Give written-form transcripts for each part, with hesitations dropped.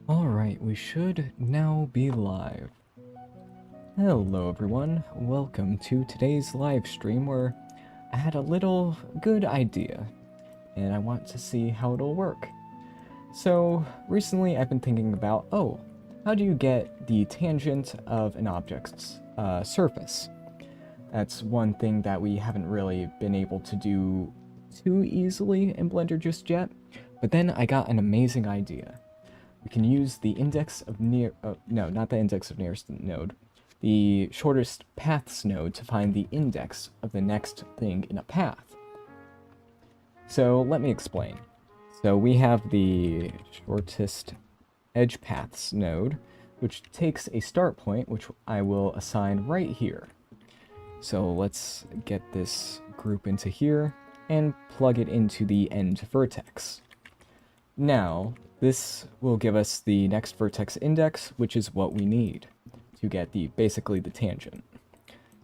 Alright, we should now be live. Hello everyone, welcome to today's live stream where I had a little good idea and I want to see how it'll work. So recently I've been thinking about, how do you get the tangent of an object's surface? That's one thing that we haven't really been able to do too easily in Blender just yet, but then I got an amazing idea. We can use the index of no, not the index of nearest node, the shortest paths node to find the index of the next thing in a path. So let me explain. So we have the shortest edge paths node, which takes a start point, which I will assign right here. So let's get this group into here and plug it into the end vertex. Now, this will give us the next vertex index, which is what we need to get basically the tangent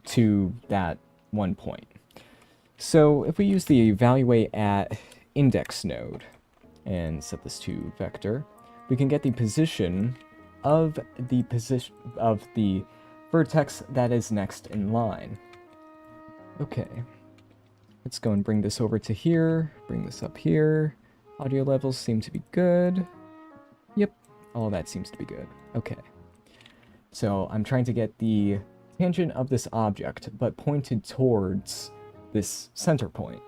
to that one point. So if we use the evaluate at index node and set this to vector, we can get the position of the vertex that is next in line. Okay, let's go and bring this over to here, bring this up here. Audio levels seem to be good. Yep, all that seems to be good. Okay. So I'm trying to get the tangent of this object, but pointed towards this center point.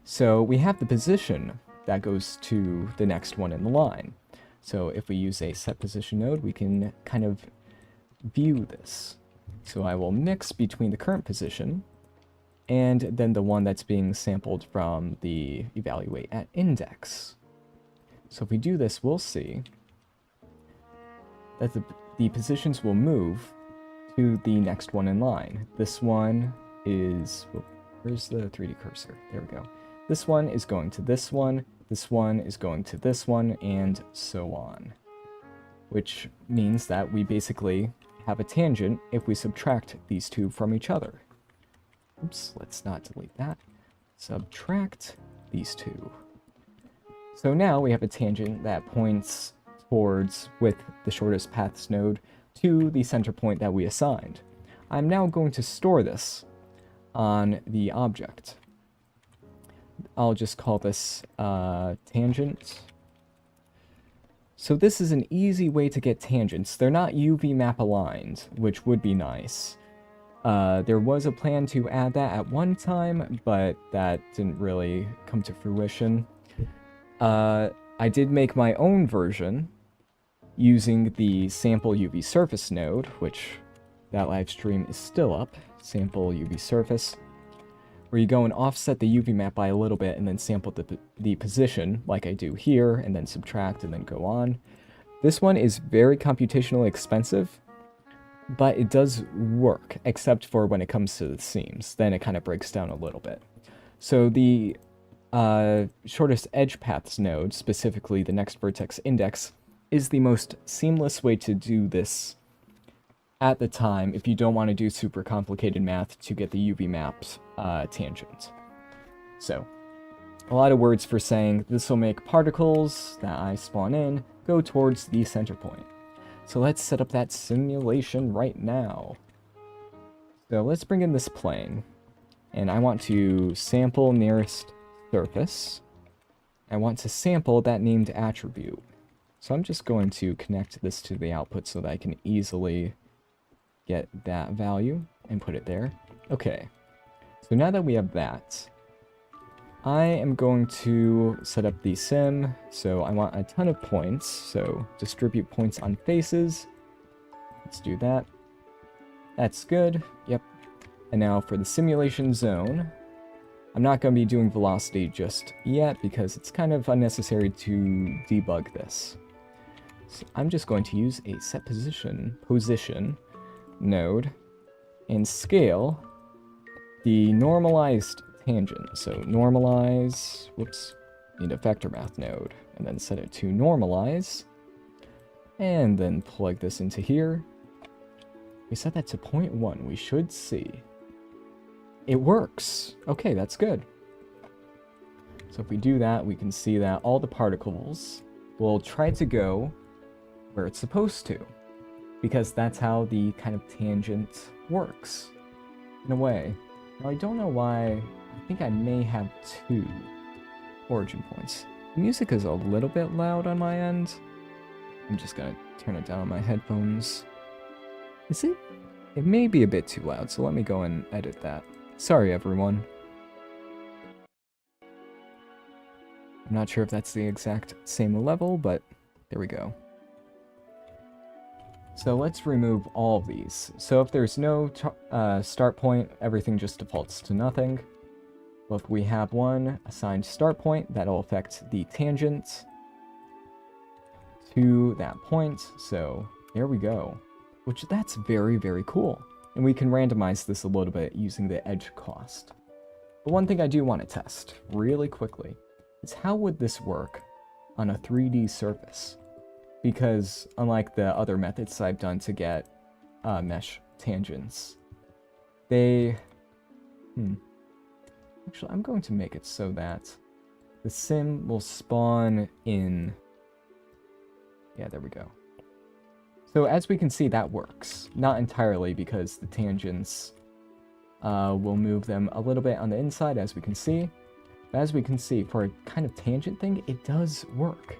So we have the position that goes to the next one in the line. So if we use a set position node, we can kind of view this. So I will mix between the current position and then the one that's being sampled from the evaluate at index. So if we do this, we'll see that the positions will move to the next one in line. This one is, where's the 3D cursor? There we go. This one is going to this one is going to this one, and so on. Which means that we basically have a tangent if we subtract these two from each other. Oops, let's not delete that. Subtract these two. So now we have a tangent that points towards, with the shortest paths node, to the center point that we assigned. I'm now going to store this on the object. I'll just call this tangent. So this is an easy way to get tangents. They're not UV map aligned, which would be nice. There was a plan to add that at one time, but that didn't really come to fruition. I did make my own version using the sample UV surface node, which that live stream is still up, sample UV surface, where you go and offset the UV map by a little bit and then sample the position like I do here, and then subtract and then go on. This one is very computationally expensive, but it does work, except for when it comes to the seams. Then it kind of breaks down a little bit. So the shortest edge paths node, specifically the next vertex index, is the most seamless way to do this at the time if you don't want to do super complicated math to get the UV mapped tangent. So, a lot of words for saying this will make particles that I spawn in go towards the center point. So let's set up that simulation right now. So let's bring in this plane. And I want to sample nearest surface. I want to sample that named attribute. So I'm just going to connect this to the output so that I can easily get that value and put it there. Okay. So now that we have that, I am going to set up the sim, so I want a ton of points, so distribute points on faces. Let's do that. That's good, yep. And now for the simulation zone, I'm not going to be doing velocity just yet because it's kind of unnecessary to debug this. So I'm just going to use a set position node and scale the normalized tangent. So normalize, need a vector math node, and then set it to normalize, and then plug this into here. We set that to 0.1, we should see. It works! Okay, that's good. So if we do that, we can see that all the particles will try to go where it's supposed to. Because that's how the kind of tangent works, in a way. Now, I don't know why. I think I may have 2 origin points. The music is a little bit loud on my end. I'm just gonna turn it down on my headphones. Is it? It may be a bit too loud, so let me go and edit that. Sorry, everyone. I'm not sure if that's the exact same level, but there we go. So let's remove all of these. So if there's no start point, everything just defaults to nothing. Well, if we have one assigned start point, that'll affect the tangent to that point. So there we go. Which that's very, very cool. And we can randomize this a little bit using the edge cost. But one thing I do want to test really quickly is how would this work on a 3D surface? Because unlike the other methods I've done to get mesh tangents, they... Actually, I'm going to make it so that the sim will spawn in... Yeah, there we go. So as we can see, that works. Not entirely, because the tangents will move them a little bit on the inside, as we can see. But as we can see, for a kind of tangent thing, it does work.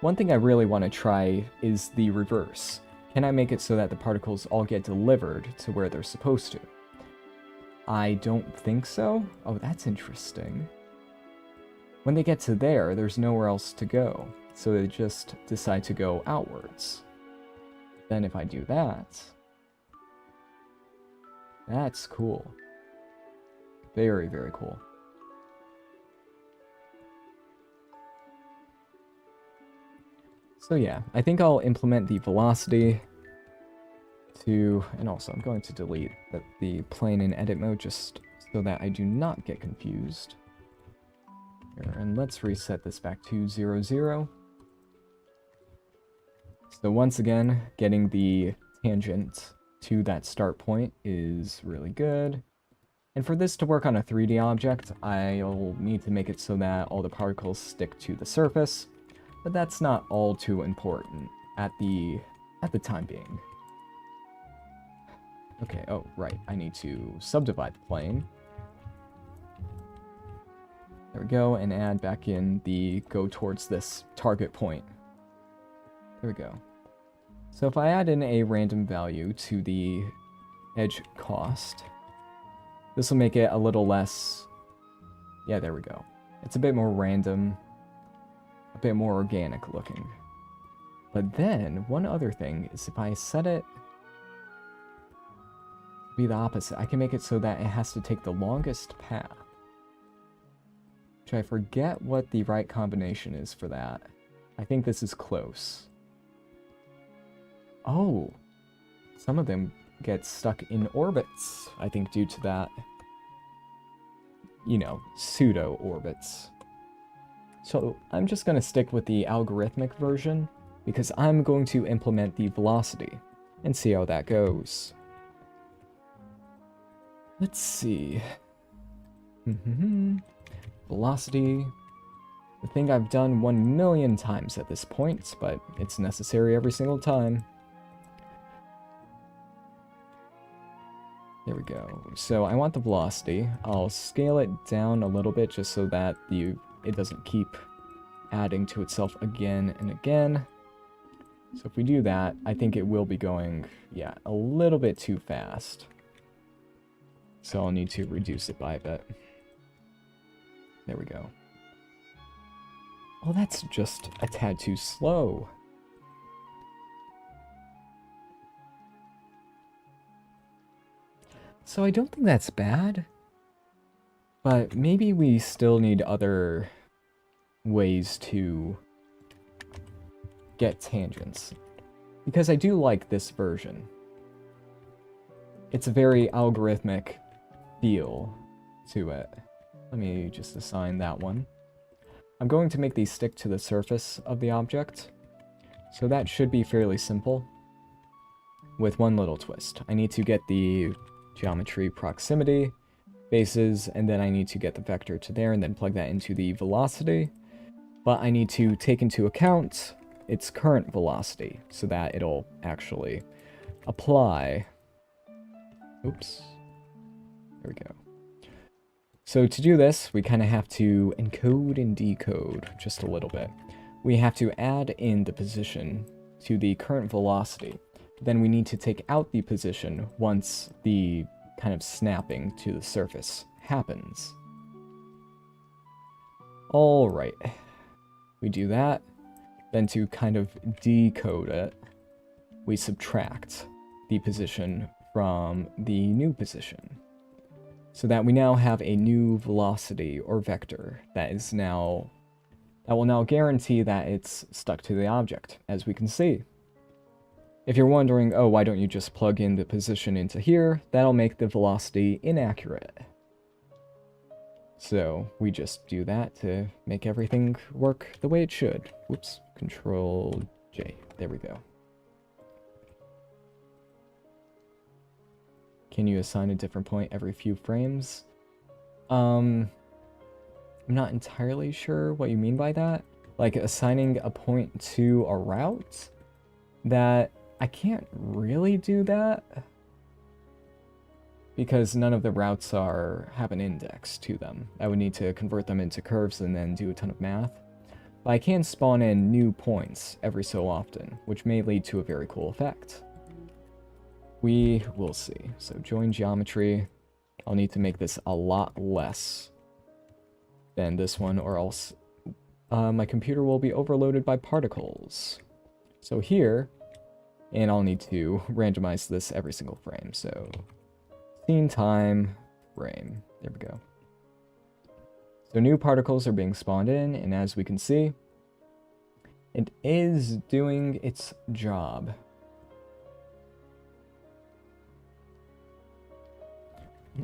One thing I really want to try is the reverse. Can I make it so that the particles all get delivered to where they're supposed to? I don't think so. Oh, that's interesting. When they get to there, there's nowhere else to go. So they just decide to go outwards. Then if I do that... That's cool. Very, very cool. So yeah, I think I'll implement the velocity to... And also, I'm going to delete the plane in edit mode just so that I do not get confused. Here, and let's reset this back to 0, 0. So once again, getting the tangent to that start point is really good. And for this to work on a 3D object, I'll need to make it so that all the particles stick to the surface. But that's not all too important at the time being. Okay, oh, right, I need to subdivide the plane. There we go, and add back in the go towards this target point. There we go. So if I add in a random value to the edge cost, this will make it a little less... Yeah, there we go. It's a bit more random, a bit more organic looking. But then, one other thing is if I set it to be the opposite, I can make it so that it has to take the longest path. Which I forget what the right combination is for that. I think this is close. Oh, some of them get stuck in orbits, I think due to that, you know, pseudo-orbits. So I'm just going to stick with the algorithmic version, because I'm going to implement the velocity, and see how that goes. Let's see. Velocity. The thing I've done 1,000,000 times at this point, but it's necessary every single time. There we go. So I want the velocity. I'll scale it down a little bit just so that it doesn't keep adding to itself again and again. So if we do that, I think it will be going, yeah, a little bit too fast. So I'll need to reduce it by a bit. There we go. Oh, that's just a tad too slow. So I don't think that's bad, but maybe we still need other ways to get tangents, because I do like this version. It's a very algorithmic feel to it. Let me just assign that one. I'm going to make these stick to the surface of the object, so that should be fairly simple, with one little twist. I need to get the geometry proximity bases, and then I need to get the vector to there and then plug that into the velocity. But I need to take into account its current velocity so that it'll actually apply. Oops. There we go. So to do this, we kind of have to encode and decode just a little bit. We have to add in the position to the current velocity. Then we need to take out the position once the kind of snapping to the surface happens. Alright. We do that. Then to kind of decode it, we subtract the position from the new position. So that we now have a new velocity or vector that will now guarantee that it's stuck to the object, as we can see. If you're wondering, oh, why don't you just plug in the position into here, that'll make the velocity inaccurate. So we just do that to make everything work the way it should. Whoops, Control J, there we go. Can you assign a different point every few frames? I'm not entirely sure what you mean by that. Like assigning a point to a route? That I can't really do that. Because none of the routes have an index to them. I would need to convert them into curves and then do a ton of math. But I can spawn in new points every so often, which may lead to a very cool effect. We will see. So join geometry. I'll need to make this a lot less than this one, or else my computer will be overloaded by particles. So here, and I'll need to randomize this every single frame. So scene time, frame. There we go. So new particles are being spawned in, and as we can see, it is doing its job.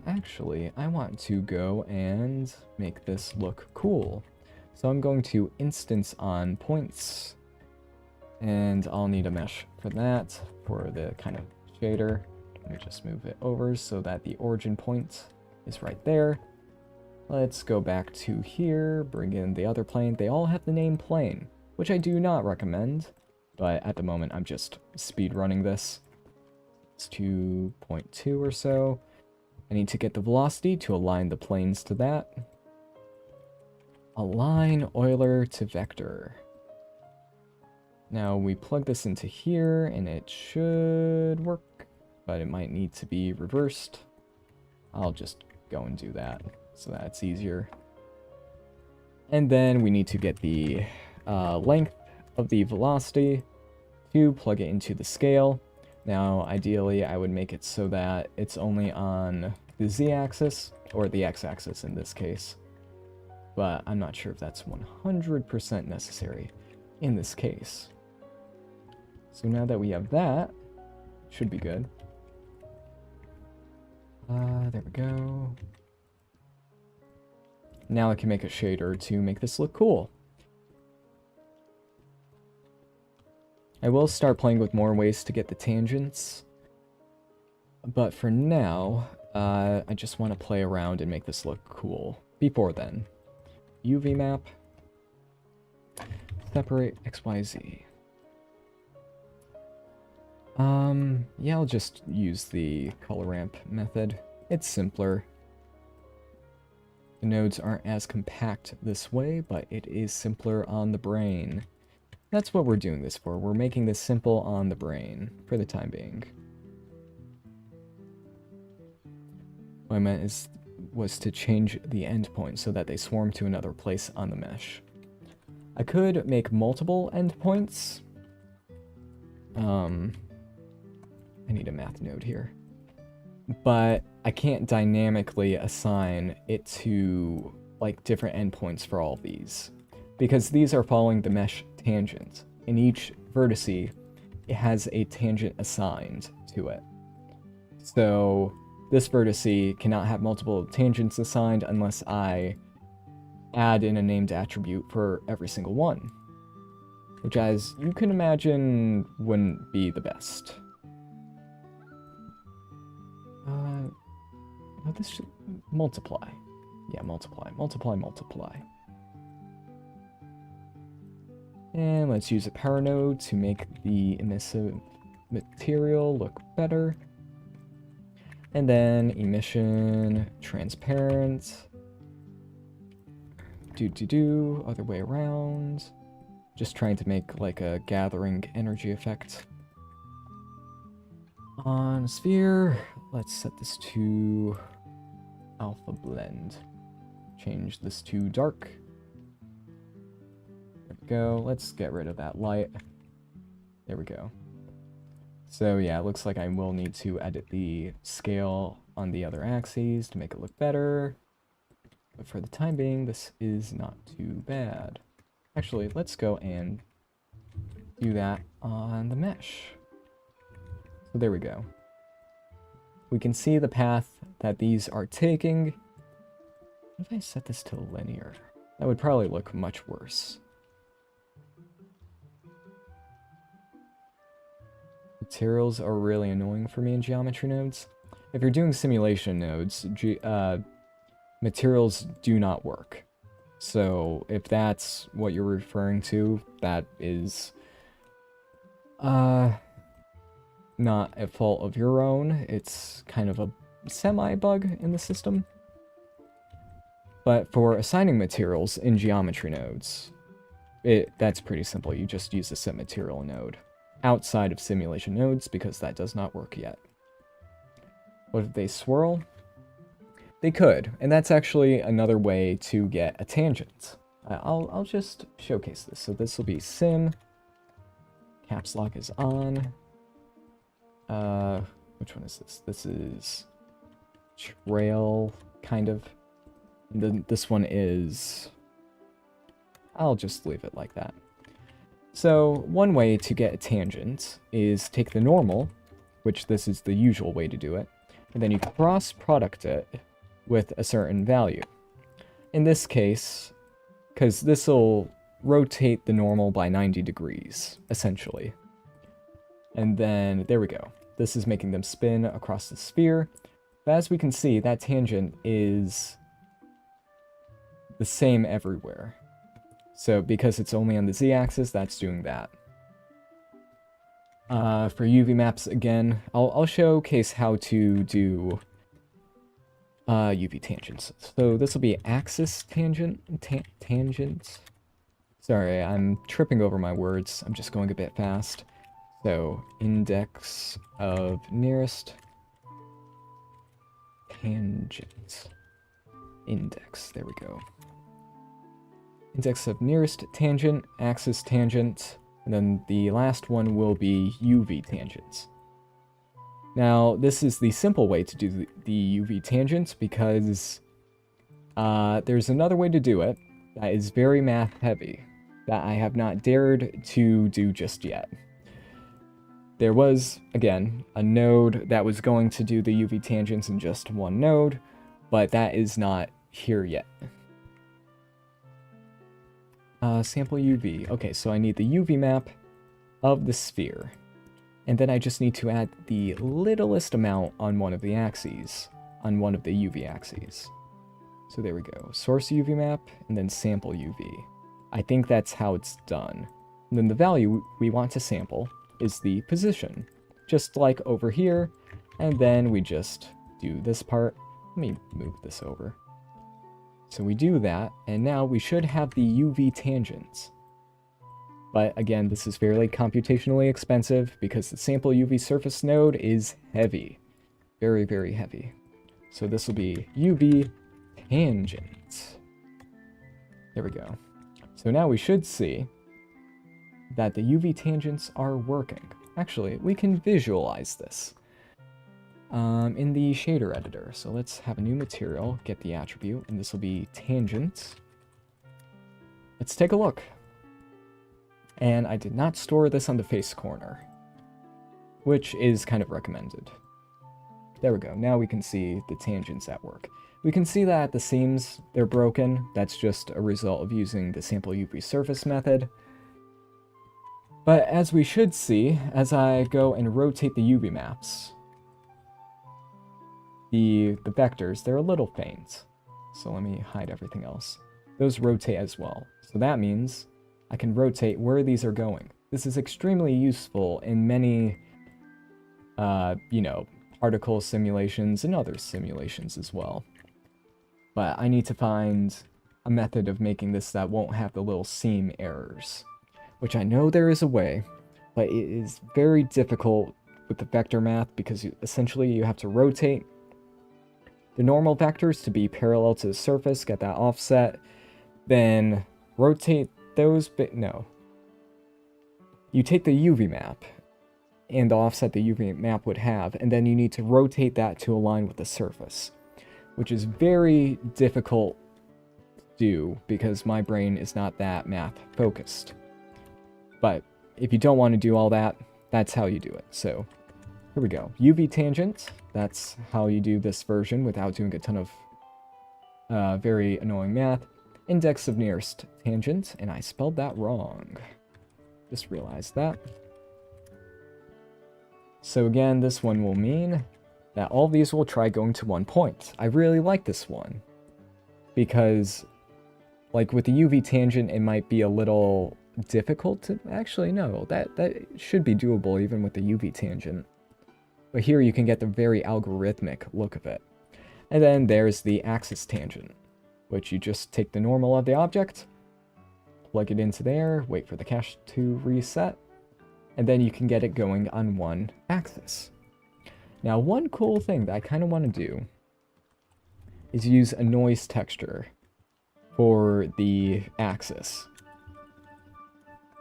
Actually, I want to go and make this look cool. So I'm going to instance on points. And I'll need a mesh for that, for the kind of shader. Let me just move it over so that the origin point is right there. Let's go back to here, bring in the other plane. They all have the name plane, which I do not recommend. But at the moment, I'm just speed running this. It's 2.2 or so. I need to get the velocity to align the planes to that. Align Euler to vector. Now we plug this into here and it should work, but it might need to be reversed. I'll just go and do that so that it's easier. And then we need to get the length of the velocity to plug it into the scale. Now, ideally, I would make it so that it's only on the z-axis, or the x-axis in this case. But I'm not sure if that's 100% necessary in this case. So now that we have that, should be good. There we go. Now I can make a shader to make this look cool. I will start playing with more ways to get the tangents. But for now, I just want to play around and make this look cool. Before then, UV map, separate XYZ. Yeah, I'll just use the color ramp method. It's simpler. The nodes aren't as compact this way, but it is simpler on the brain. That's what we're doing this for. We're making this simple on the brain for the time being. What I meant was to change the endpoint so that they swarm to another place on the mesh. I could make multiple endpoints. I need a math node here. But I can't dynamically assign it to like different endpoints for all of these. Because these are following the mesh tangent. In each vertice, it has a tangent assigned to it. So this vertice cannot have multiple tangents assigned unless I add in a named attribute for every single one. Which, as you can imagine, wouldn't be the best. No, this should multiply. Yeah, multiply. And let's use a power node to make the emissive material look better. And then emission, transparent, other way around. Just trying to make like a gathering energy effect. On sphere, let's set this to alpha blend. Change this to dark. There we go. Let's get rid of that light. There we go. So yeah, it looks like I will need to edit the scale on the other axes to make it look better. But for the time being, this is not too bad. Actually, let's go and do that on the mesh. So there we go. We can see the path that these are taking. What if I set this to linear? That would probably look much worse. Materials are really annoying for me in geometry nodes. If you're doing simulation nodes, materials do not work. So if that's what you're referring to, that is not a fault of your own. It's kind of a semi-bug in the system. But for assigning materials in geometry nodes, that's pretty simple. You just use a set material node outside of simulation nodes because that does not work yet. What if they swirl? They could, and that's actually another way to get a tangent. I'll just showcase this. So this will be sim. Caps lock is on. Which one is this? This is trail, kind of. And then this one is... I'll just leave it like that. So one way to get a tangent is take the normal, which this is the usual way to do it, and then you cross product it with a certain value. In this case, because this will rotate the normal by 90 degrees, essentially. And then, there we go. This is making them spin across the sphere. But as we can see, that tangent is the same everywhere. So because it's only on the z-axis, that's doing that. For UV maps, again, I'll showcase how to do UV tangents. So this will be axis tangent, tangent. Sorry, I'm tripping over my words. I'm just going a bit fast. So index of nearest tangent. Index, there we go. Index of nearest tangent, axis tangent, and then the last one will be UV tangents. Now, this is the simple way to do the UV tangents because there's another way to do it that is very math heavy that I have not dared to do just yet. There was, again, a node that was going to do the UV tangents in just one node, but that is not here yet. Sample UV. Okay, so I need the UV map of the sphere. And then I just need to add the littlest amount on one of the axes, on one of the UV axes. So there we go. Source UV map, and then sample UV. I think that's how it's done. And then the value we want to sample is the position, just like over here. And then we just do this part. Let me move this over. So we do that, and now we should have the UV tangents. But again, this is fairly computationally expensive because the sample UV surface node is heavy. Very, very heavy. So this will be UV tangent. There we go. So now we should see that the UV tangents are working. Actually, we can visualize this in the shader editor. So let's have a new material, get the attribute, and this will be tangent. Let's take a look. And I did not store this on the face corner, which is kind of recommended. There we go. Now we can see the tangents at work. We can see that the seams, they're broken. That's just a result of using the sample UV surface method. But as we should see, as I go and rotate the UV maps, the vectors, they're a little faint. So let me hide everything else. Those rotate as well. So that means I can rotate where these are going. This is extremely useful in many, you know, particle simulations and other simulations as well. But I need to find a method of making this that won't have the little seam errors, which I know there is a way, but it is very difficult with the vector math because essentially you have to rotate the normal vectors to be parallel to the surface, get that offset, then rotate those, no. You take the UV map and the offset the UV map would have, and then you need to rotate that to align with the surface, which is very difficult to do because my brain is not that math focused. But if you don't want to do all that, that's how you do it. So here we go. UV tangent, that's how you do this version without doing a ton of very annoying math. Index of nearest tangent, and I spelled that wrong. Just realized that. So again, this one will mean that all these will try going to 1 point. I really like this one because, like with the UV tangent, it might be a little difficult to... Actually, no, that should be doable even with the UV tangent. But here you can get the very algorithmic look of it. And then there's the axis tangent, which you just take the normal of the object, plug it into there, wait for the cache to reset, and then you can get it going on one axis. Now, one cool thing that I kind of want to do is use a noise texture for the axis.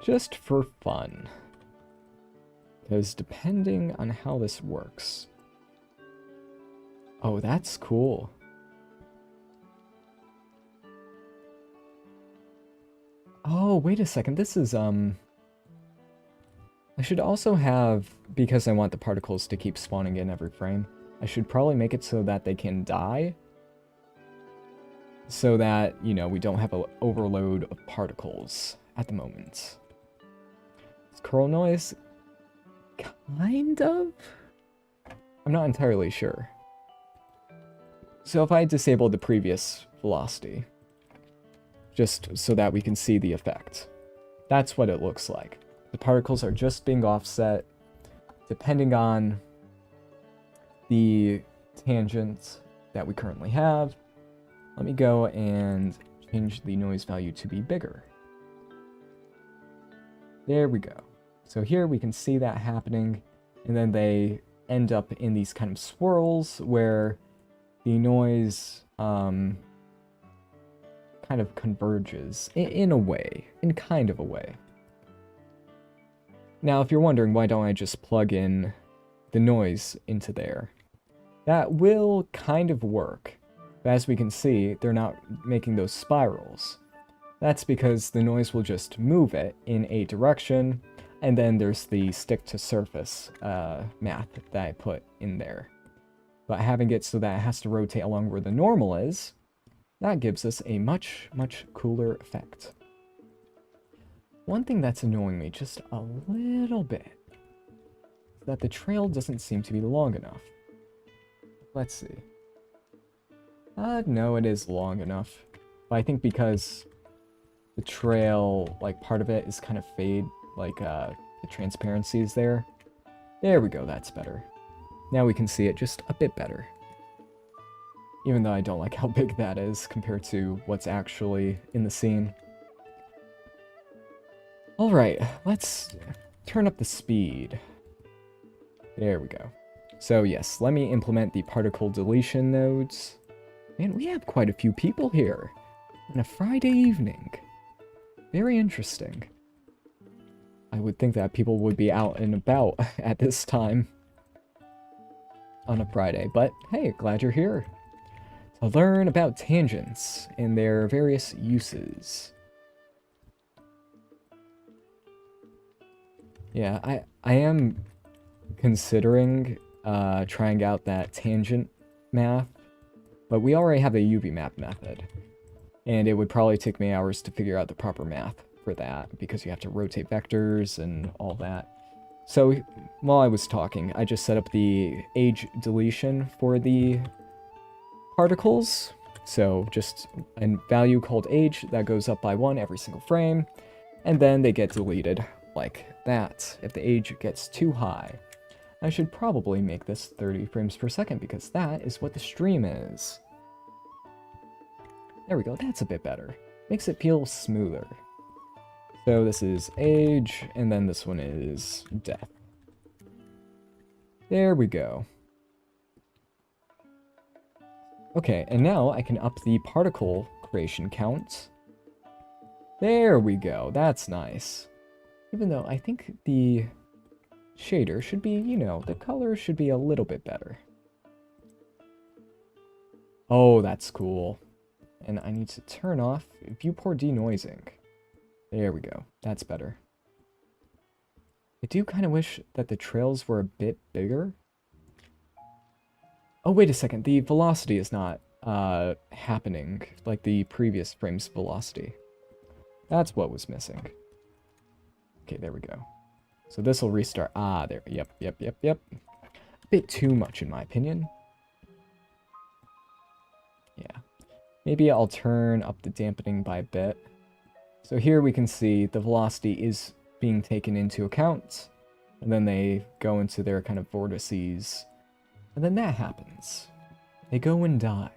Just for fun. Because depending on how this works... Oh, that's cool. Oh, wait a second. This is, I should also have, because I want the particles to keep spawning in every frame, I should probably make it so that they can die. So that, you know, we don't have an overload of particles at the moment. Is curl noise... kind of? I'm not entirely sure. So if I disable the previous velocity, just so that we can see the effect, that's what it looks like. The particles are just being offset depending on the tangent that we currently have. Let me go and change the noise value to be bigger. There we go. So here we can see that happening, and then they end up in these kind of swirls where the noise kind of converges in a way, in kind of a way. Now, if you're wondering why don't I just plug in the noise into there, that will kind of work. But as we can see, they're not making those spirals. That's because the noise will just move it in a direction, and then there's the stick to surface math that I put in there. But having it so that it has to rotate along where the normal is, that gives us a much, much cooler effect. One thing that's annoying me just a little bit is that the trail doesn't seem to be long enough. Let's see. No, it is long enough. But I think because the trail, like part of it is kind of fade, like the transparency is there. There we go, that's better. Now we can see it just a bit better. Even though I don't like how big that is compared to what's actually in the scene. Alright, let's turn up the speed. There we go. So yes, let me implement the particle deletion nodes. Man, we have quite a few people here on a Friday evening. Very interesting. I would think that people would be out and about at this time on a Friday, but hey, glad you're here to learn about tangents and their various uses. Yeah, I am considering trying out that tangent math, but we already have a UV map method, and it would probably take me hours to figure out the proper math for that, because you have to rotate vectors and all that. So while I was talking, I just set up the age deletion for the particles. So just a value called age that goes up by 1 every single frame. and then they get deleted like that if the age gets too high. I should probably make this 30 frames per second because that is what the stream is. There we go, that's a bit better. Makes it feel smoother. So this is age, and then this one is death. There we go. Okay, and now I can up the particle creation count. There we go, that's nice. Even though I think the shader should be, you know, the color should be a little bit better. Oh, that's cool. And I need to turn off viewport denoising. There we go, that's better. I do kind of wish that the trails were a bit bigger. Oh, wait a second, the velocity is not happening like the previous frame's velocity. That's what was missing. Okay, there we go. So this will restart. Ah, there. Yep. A bit too much, in my opinion. Yeah. Maybe I'll turn up the dampening by a bit. So here we can see the velocity is being taken into account. And then they go into their kind of vortices. And then that happens. They go and die.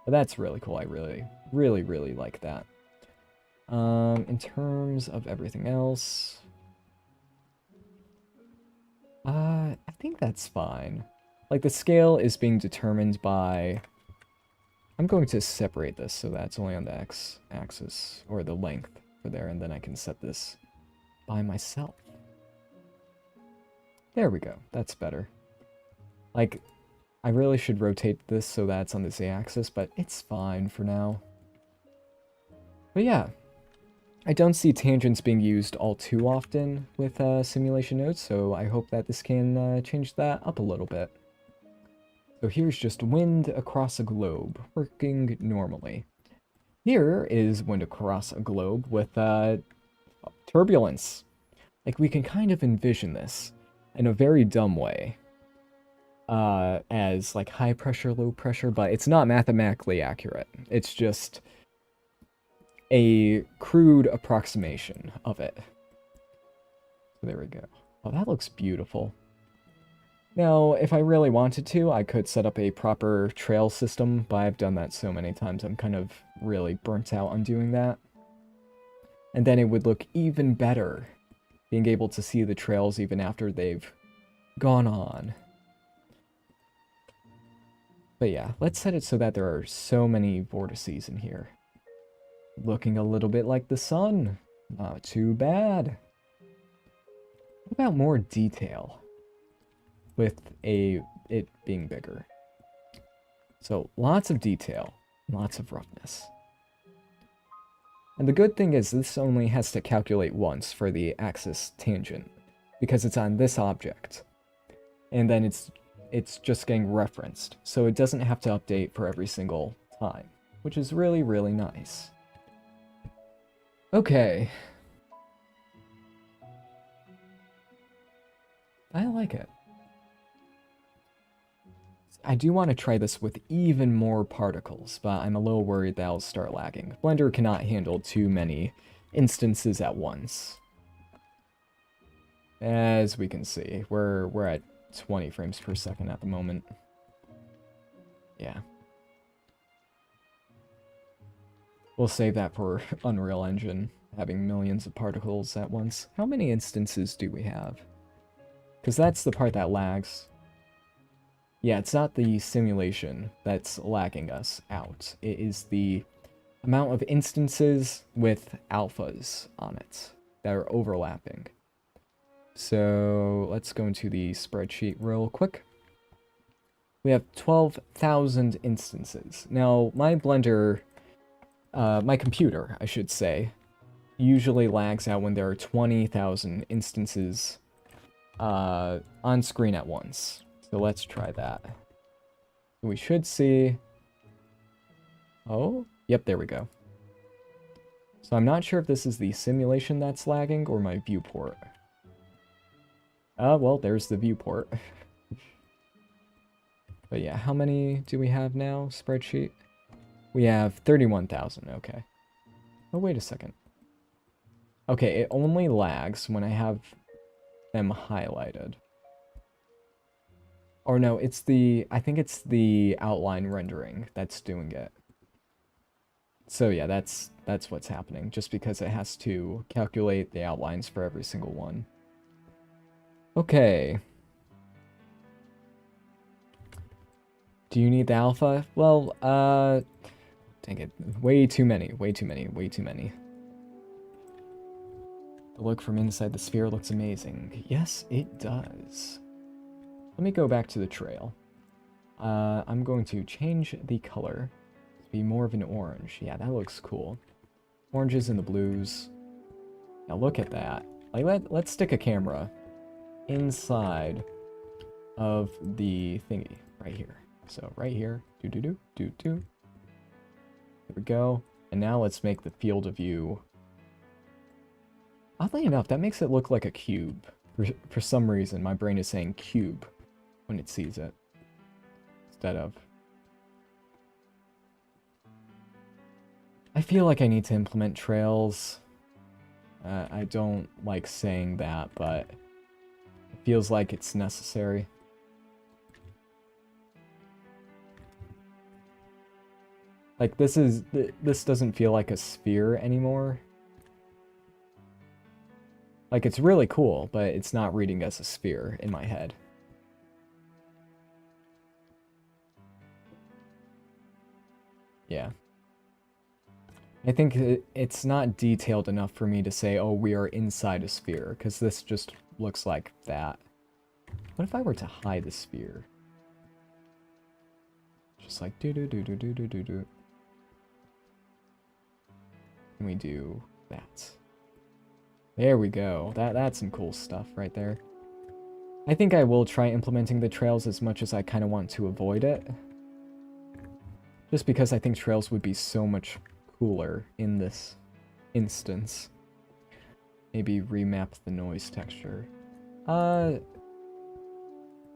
But that's really cool. I really like that. In terms of everything else, I think that's fine. Like, the scale is being determined by... I'm going to separate this so that's only on the x-axis, or the length for there, and then I can set this by myself. There we go. That's better. Like, I really should rotate this so that's on the z-axis, but it's fine for now. But yeah. I don't see tangents being used all too often with simulation nodes, so I hope that this can change that up a little bit. So here's just wind across a globe, working normally. Here is wind across a globe with turbulence. Like, we can kind of envision this in a very dumb way as like high pressure, low pressure, but it's not mathematically accurate. It's just a crude approximation of it. So there we go. Oh, that looks beautiful. Now, if I really wanted to, I could set up a proper trail system, but I've done that so many times, I'm kind of really burnt out on doing that. And then it would look even better, being able to see the trails even after they've gone on. But yeah, let's set it so that there are so many vortices in here. Looking a little bit like the sun. Not too bad. What about more detail? With it being bigger. So, lots of detail. Lots of roughness. And the good thing is this only has to calculate once for the axis tangent. Because it's on this object. And then it's just getting referenced. So it doesn't have to update for every single time. Which is really, really nice. Okay. I like it. I do want to try this with even more particles, but I'm a little worried that I'll start lagging. Blender cannot handle too many instances at once. As we can see, we're at 20 frames per second at the moment. Yeah. We'll save that for Unreal Engine, having millions of particles at once. How many instances do we have? Because that's the part that lags. Yeah, it's not the simulation that's lagging us out. It is the amount of instances with alphas on it that are overlapping. So let's go into the spreadsheet real quick. We have 12,000 instances. Now, my Blender... my computer, I should say, usually lags out when there are 20,000 instances on screen at once. So let's try that. We should see... Oh, yep, there we go. So I'm not sure if this is the simulation that's lagging or my viewport. Well, there's the viewport. But yeah, how many do we have now, spreadsheet? We have 31,000, okay. Oh, wait a second. Okay, it only lags when I have them highlighted. Or no, I think it's the outline rendering that's doing it. So yeah, that's what's happening, just because it has to calculate the outlines for every single one. Okay. Do you need the alpha? Well, dang it. Way too many, way too many, way too many. The look from inside the sphere looks amazing. Yes, it does. Let me go back to the trail. I'm going to change the color to be more of an orange. Yeah, that looks cool. Oranges and the blues. Now look at that. Like, let's stick a camera inside of the thingy right here. So right here, do. There we go. And now let's make the field of view. Oddly enough, that makes it look like a cube. For some reason, my brain is saying cube when it sees it instead of. I feel like I need to implement trails. I don't like saying that, but it feels like it's necessary. Like, this doesn't feel like a sphere anymore. Like, it's really cool, but it's not reading as a sphere in my head. Yeah. I think it's not detailed enough for me to say, oh, we are inside a sphere, because this just looks like that. What if I were to hide the sphere? Just like do. Can we do that? There we go. That's some cool stuff right there. I think I will try implementing the trails as much as I kind of want to avoid it. Just because I think trails would be so much cooler in this instance. Maybe remap the noise texture. Oh,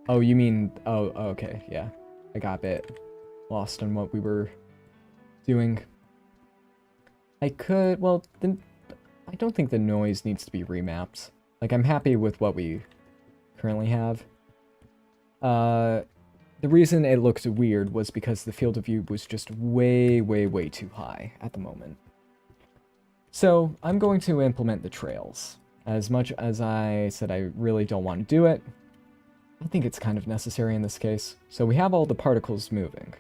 you mean... Oh, okay, yeah. I got a bit lost on what we were doing. I could... Well, then I don't think the noise needs to be remapped. Like, I'm happy with what we currently have. The reason it looked weird was because the field of view was just way too high at the moment. So, I'm going to implement the trails. As much as I said I really don't want to do it, I think it's kind of necessary in this case. So we have all the particles moving.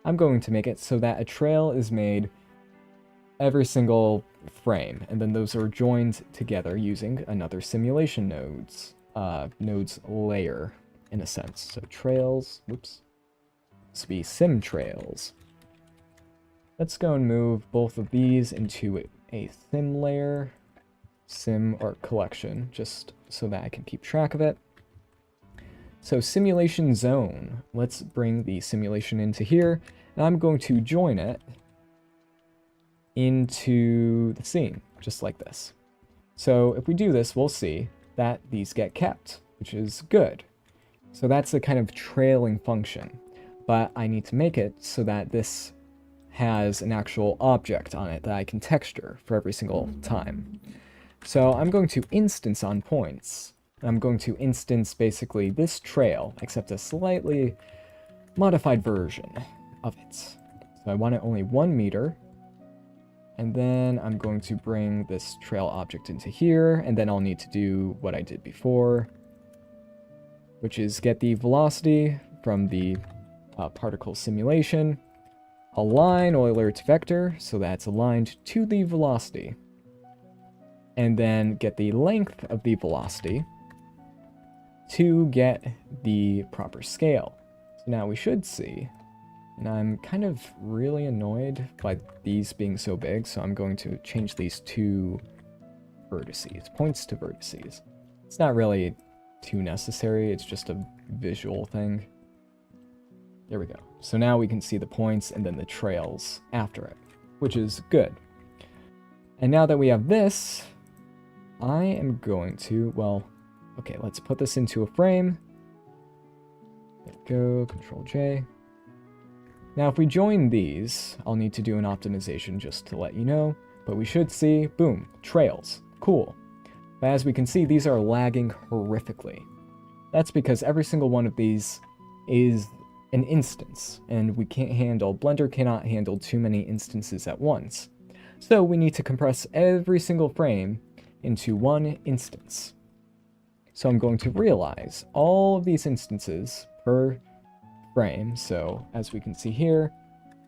I'm going to make it so that a trail is made every single frame, and then those are joined together using another simulation nodes layer, in a sense. So trails, whoops, this would be sim trails. Let's go and move both of these into a sim layer, sim or collection, just so that I can keep track of it. So simulation zone, let's bring the simulation into here, and I'm going to join it into the scene, just like this. So if we do this, we'll see that these get kept, which is good. So that's the kind of trailing function, but I need to make it so that this has an actual object on it that I can texture for every single time. So I'm going to instance on points. I'm going to instance basically this trail, except a slightly modified version of it. So I want it only 1 meter. And then I'm going to bring this trail object into here, and then I'll need to do what I did before, which is get the velocity from the particle simulation, align Euler to vector, so that's aligned to the velocity, and then get the length of the velocity to get the proper scale. So now we should see, and I'm kind of really annoyed by these being so big, so I'm going to change these to vertices, points to vertices. It's not really too necessary, it's just a visual thing. There we go. So now we can see the points and then the trails after it, which is good. And now that we have this, I am going to, well, okay, let's put this into a frame. There we go, Control J. Now if we join these, I'll need to do an optimization just to let you know, but we should see, boom, trails. cool. But as we can see, these are lagging horrifically. That's because every single one of these is an instance, and Blender cannot handle too many instances at once. So we need to compress every single frame into one instance. So I'm going to realize all of these instances per frame. So as we can see here,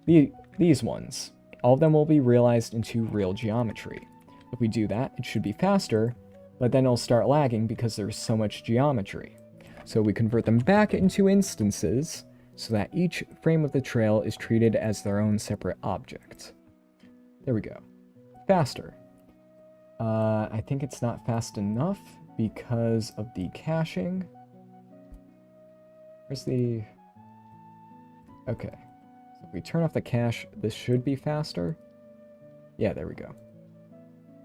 these ones, all of them will be realized into real geometry. If we do that, it should be faster, but then it'll start lagging because there's so much geometry. So we convert them back into instances so that each frame of the trail is treated as their own separate object. There we go. Faster. I think it's not fast enough because of the caching. Where's the... Okay. So if we turn off the cache, this should be faster. Yeah, there we go.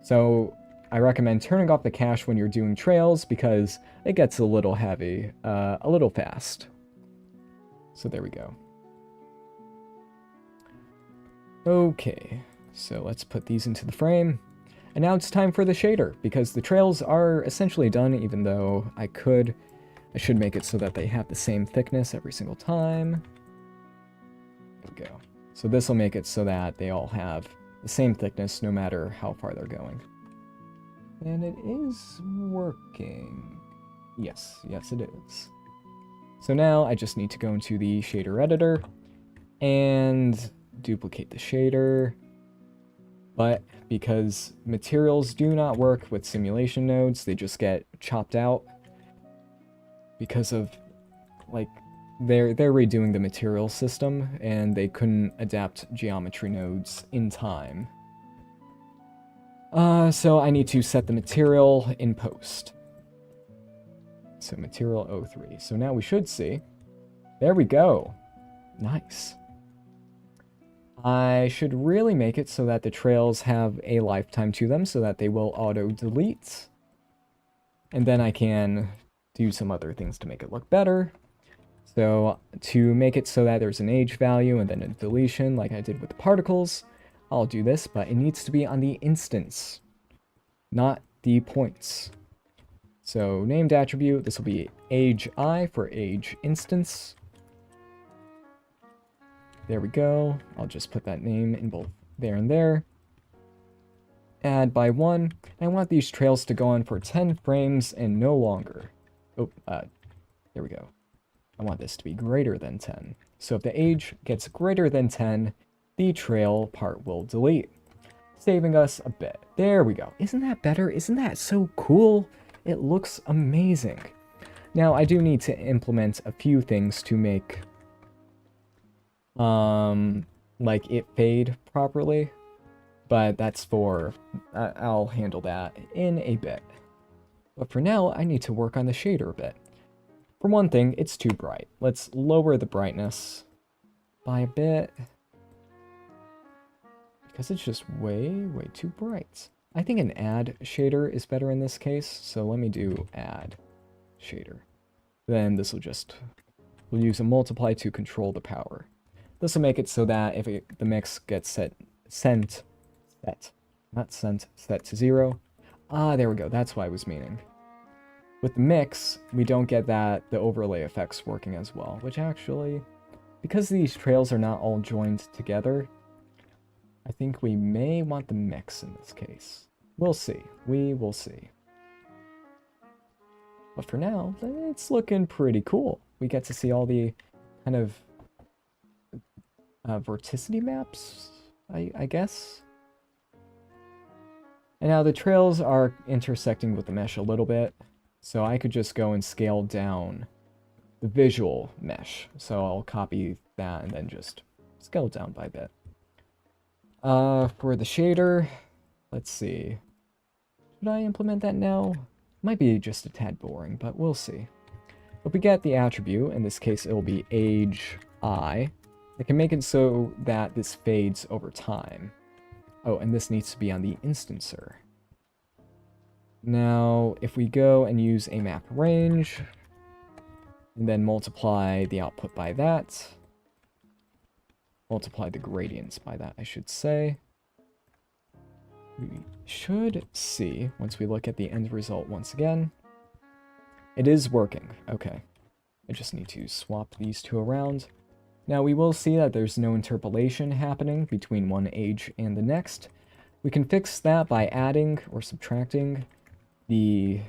So I recommend turning off the cache when you're doing trails because it gets a little heavy, a little fast. So there we go. Okay, so let's put these into the frame. And now it's time for the shader, because the trails are essentially done, even though I should make it so that they have the same thickness every single time. There we go. So this will make it so that they all have the same thickness no matter how far they're going. And it is working. Yes, it is. So now I just need to go into the shader editor and duplicate the shader. But because materials do not work with simulation nodes, they just get chopped out because of, like, they're redoing the material system and they couldn't adapt geometry nodes in time. So I need to set the material in post. So material 03. So now we should see. There we go. Nice. I should really make it so that the trails have a lifetime to them so that they will auto-delete. And then I can do some other things to make it look better. So to make it so that there's an age value and then a deletion like I did with the particles, I'll do this, but it needs to be on the instance, not the points. So named attribute, this will be age I for age instance. There we go. I'll just put that name in both there and there. Add by 1. I want these trails to go on for 10 frames and no longer. Oh, there we go. I want this to be greater than 10. So if the age gets greater than 10, the trail part will delete, saving us a bit. There we go. Isn't that better? Isn't that so cool? It looks amazing. Now, I do need to implement a few things to make like it fade properly, but that's for, I'll handle that in a bit. But for now, I need to work on the shader a bit. For one thing, it's too bright. Let's lower the brightness by a bit, because it's just way too bright. I think an add shader is better in this case, so let me do add shader. Then this will just, we'll use a multiply to control the power. This will make it so that if the mix gets set to 0. Ah, there we go. That's what I was meaning. With the mix, we don't get the overlay effects working as well, which actually, because these trails are not all joined together, I think we may want the mix in this case. We'll see. We will see. But for now, it's looking pretty cool. We get to see all the kind of vorticity maps, I guess. And now the trails are intersecting with the mesh a little bit, so I could just go and scale down the visual mesh. So I'll copy that and then just scale it down by a bit. For the shader, let's see. Should I implement that now? Might be just a tad boring, but we'll see. If we get the attribute, in this case it'll be age I, I can make it so that this fades over time. Oh, and this needs to be on the instancer. Now, if we go and use a map range, and then multiply the output by that, multiply the gradients by that, I should say. we should see, once we look at the end result once again, it is working. Okay. I just need to swap these two around. Now we will see that there's no interpolation happening between one age and the next. We can fix that by adding or subtracting the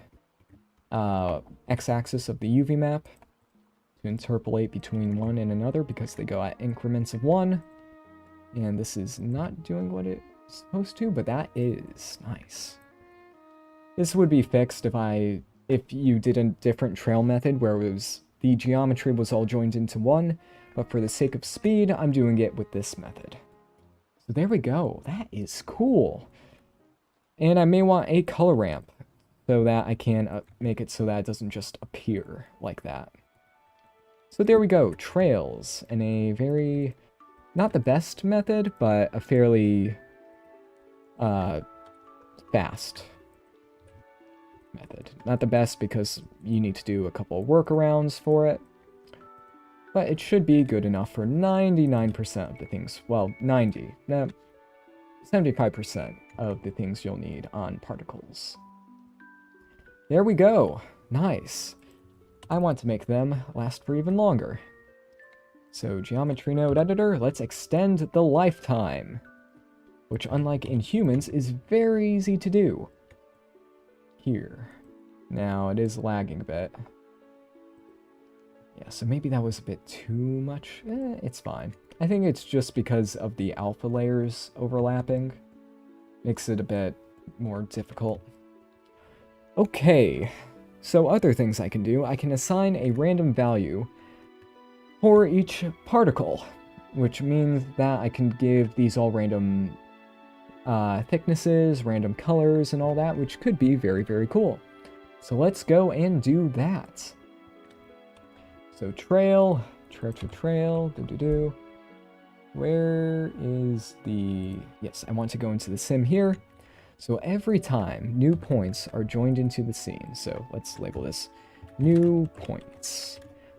x-axis of the UV map to interpolate between one and another because they go at increments of 1. And this is not doing what it's supposed to, but that is nice. This would be fixed if you did a different trail method where the geometry was all joined into one, but for the sake of speed, I'm doing it with this method. So there we go. That is cool. And I may want a color ramp so that I can make it so that it doesn't just appear like that. So there we go. Trails in a very, not the best method, but a fairly fast method. Not the best because you need to do a couple of workarounds for it, but it should be good enough for 99% of the things. Well, 75% of the things you'll need on particles. There we go. Nice. I want to make them last for even longer. So geometry node editor, let's extend the lifetime, which unlike in humans is very easy to do. Here. Now it is lagging a bit. Yeah, so maybe that was a bit too much. It's fine. I think it's just because of the alpha layers overlapping. Makes it a bit more difficult. Okay, so other things I can do. I can assign a random value for each particle, which means that I can give these all random thicknesses, random colors, and all that, which could be very, very cool. So let's go and do that. So trail, where is the... Yes, I want to go into the sim here. So every time new points are joined into the scene, so let's label this new points.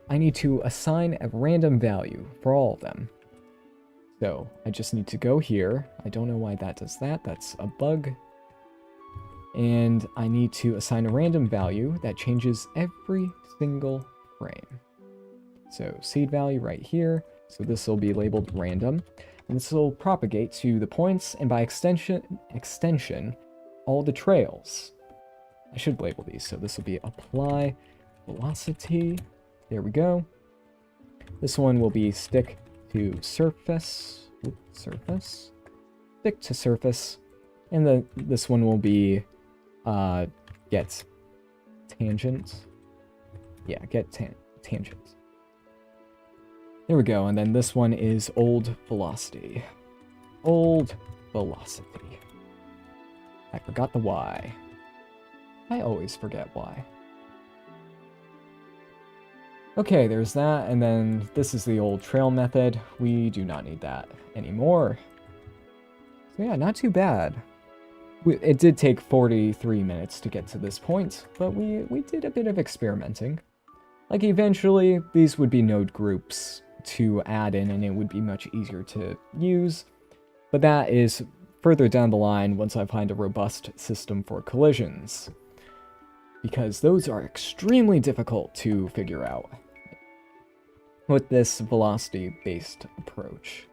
I need to assign a random value for all of them. So I just need to go here. I don't know why that does that. That's a bug. And I need to assign a random value that changes every single frame. So seed value right here. So this will be labeled random. And this will propagate to the points and by extension, all the trails. I should label these. So this will be apply velocity. There we go. This one will be stick to surface. Surface. Stick to surface. And this one will be get tangent. Yeah, get tangent. There we go, and then this one is old velocity. Old velocity. I forgot the Y. I always forget why. Okay, there's that, and then this is the old trail method. We do not need that anymore. So yeah, not too bad. It did take 43 minutes to get to this point, but we did a bit of experimenting. Like, eventually, these would be node groups to add in, and it would be much easier to use. But that is further down the line once I find a robust system for collisions, because those are extremely difficult to figure out with this velocity-based approach.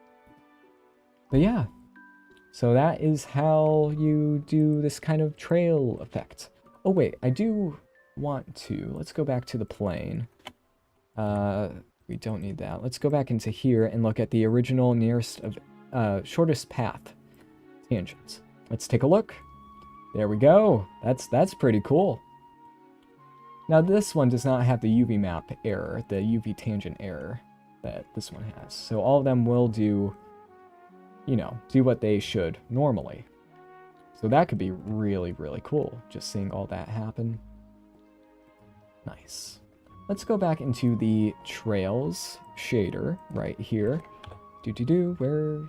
But yeah, so that is how you do this kind of trail effect. Oh wait, I do want to, let's go back to the plane. We don't need that. Let's go back into here and look at the original nearest of shortest path tangents. Let's take a look. There we go. That's pretty cool. Now this one does not have the UV map error, the UV tangent error that this one has. So all of them will do, you know, do what they should normally. So that could be really, really cool, just seeing all that happen. Nice. Let's go back into the trails shader right here. Where...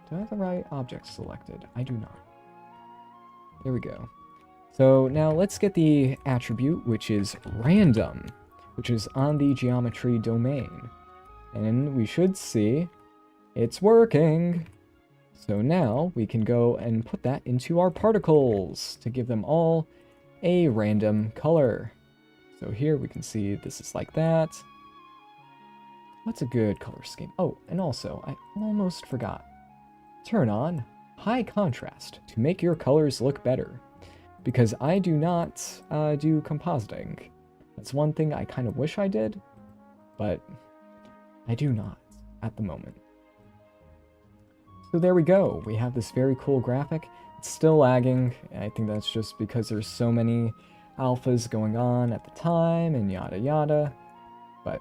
Do I have the right object selected? I do not. There we go. So now let's get the attribute, which is random, which is on the geometry domain. And we should see it's working. So now we can go and put that into our particles to give them all a random color. So here we can see this is like that. What's a good color scheme? Oh, and also, I almost forgot. Turn on high contrast to make your colors look better. Because I do not do compositing. That's one thing I kind of wish I did, but I do not at the moment. So there we go. We have this very cool graphic. It's still lagging. I think that's just because there's so many alphas going on at the time and yada yada. But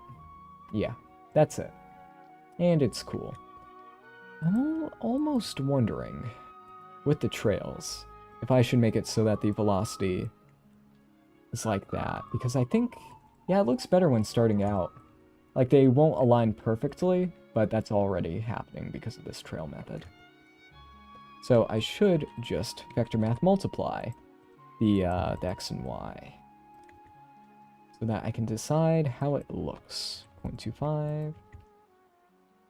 yeah, that's it. And it's cool. I'm almost wondering, with the trails, if I should make it so that the velocity is like that. Because I think, yeah, it looks better when starting out. Like, they won't align perfectly, but that's already happening because of this trail method. So I should just vector math multiply the x and y, so that I can decide how it looks. 0.25.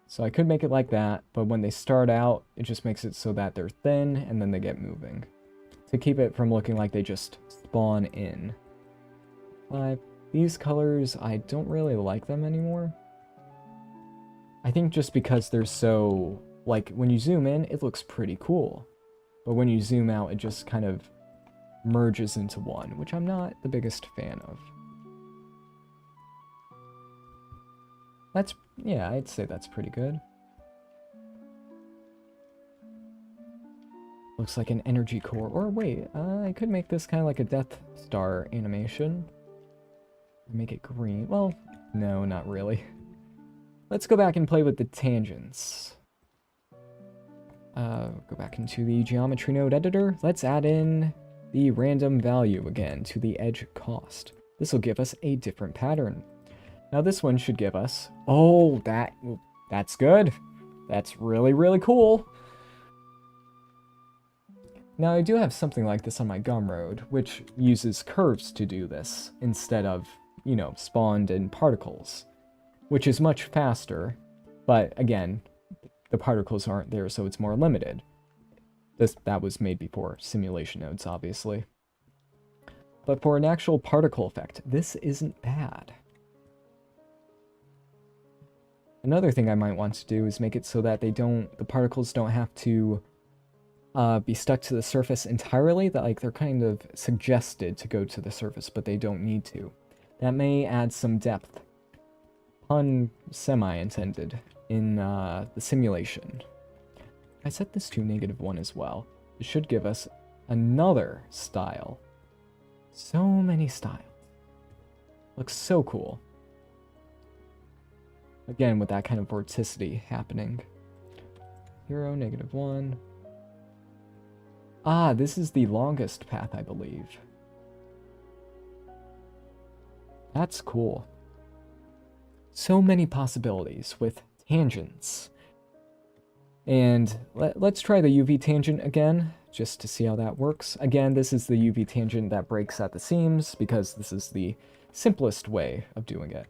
So I could make it like that, but when they start out, it just makes it so that they're thin, and then they get moving. To keep it from looking like they just spawn in. 5. These colors, I don't really like them anymore. I think just because they're so, like, when you zoom in, it looks pretty cool. But when you zoom out, it just kind of merges into one, which I'm not the biggest fan of. That's, yeah, I'd say that's pretty good. Looks like an energy core. Or wait, I could make this kind of like a Death Star animation. Make it green. Well, no, not really. Let's go back and play with the tangents. Go back into the geometry node editor. Let's add in the random value again to the edge cost. This will give us a different pattern. Now this one should give us, oh, that's good. That's really, really cool. Now I do have something like this on my Gumroad, which uses curves to do this instead of, you know, spawned in particles, which is much faster, but again, the particles aren't there, so it's more limited. That was made before simulation nodes, obviously. But for an actual particle effect, this isn't bad. Another thing I might want to do is make it so that the particles don't have to be stuck to the surface entirely, that like they're kind of suggested to go to the surface, but they don't need to. That may add some depth, pun semi-intended, in the simulation. I set this to -1 as well. It should give us another style. So many styles. Looks so cool. Again, with that kind of vorticity happening. 0, -1. Ah, this is the longest path, I believe. That's cool. So many possibilities with tangents. And let's try the UV tangent again, just to see how that works. Again, this is the UV tangent that breaks at the seams, because this is the simplest way of doing it.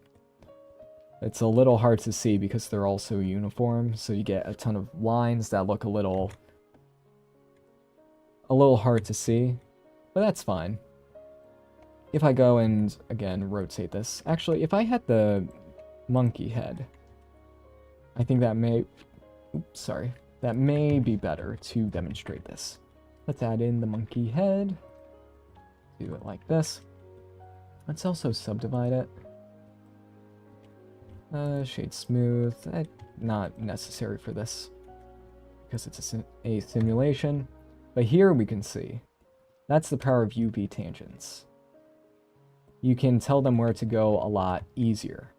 It's a little hard to see because they're all so uniform, so you get a ton of lines that look a little hard to see, but that's fine. If I go and, again, rotate this. Actually, if I had the monkey head, I think that may... Oops, sorry. That may be better to demonstrate this. Let's add in the monkey head. Do it like this. Let's also subdivide it. Shade smooth. Not necessary for this, because it's a simulation. But here we can see. That's the power of UV tangents. You can tell them where to go a lot easier.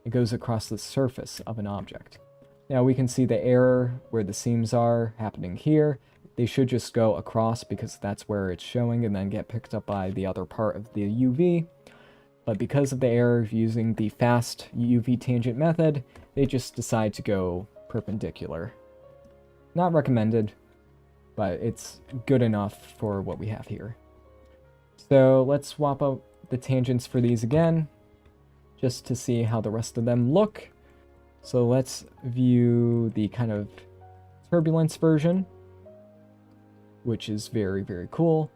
It goes across the surface of an object. Now we can see the error where the seams are happening here. They should just go across because that's where it's showing and then get picked up by the other part of the UV. But because of the error of using the fast UV tangent method, they just decide to go perpendicular. Not recommended, but it's good enough for what we have here. So let's swap out the tangents for these again, just to see how the rest of them look. So let's view the kind of turbulence version, which is very, very cool.